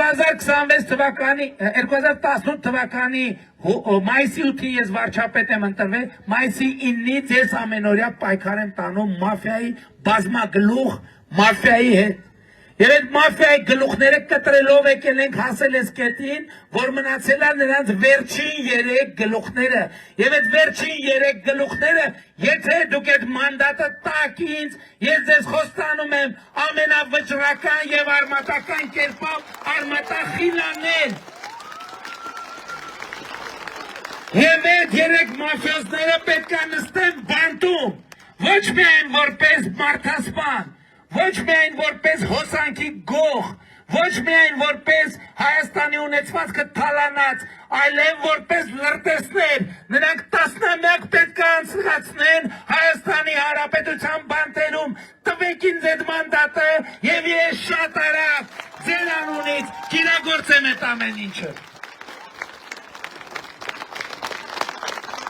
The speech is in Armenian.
2026 թվականի 2018 թվականի մայիսի 8-ին ես վարչապետ եմ ընտրվել, մայիսի 9-ից ես ամենօրյա պայքար եմ տանում մաֆիայի բազմագլուխ մաֆիայի հետ։ Եվ այդ մաֆիայի գլուխները կտրելով եկել ենք հասել այս կետին, որ մնացել է նրանց վերջին 3 գլուխները։ Եվ այդ վերջին 3 գլուխները, եթե դուք այդ մանդատը տաք ինձ, ես ձեզ խոստանում եմ ամենավճռական եւ արմատական կերպով արմատախիլանել։ Եվ այդ 3 մաֆիոզները պետք է նստեն բանտում, ոչ միայն որպես մարդասպան, ոչ միայն որպես հոսանքի գող, ոչ միայն որպես Հայաստանի ունեցվածքը թալանած, այլև որպես լրտեսներ, նրանք տասնամյակ պետք է անցկացնեն Հայաստանի Հանրապետության բանտերում, տվեք ինձ այդ մանդատը և ես շատ արագ ձեր անունից կիրագործեմ այդ ամեն ինչը։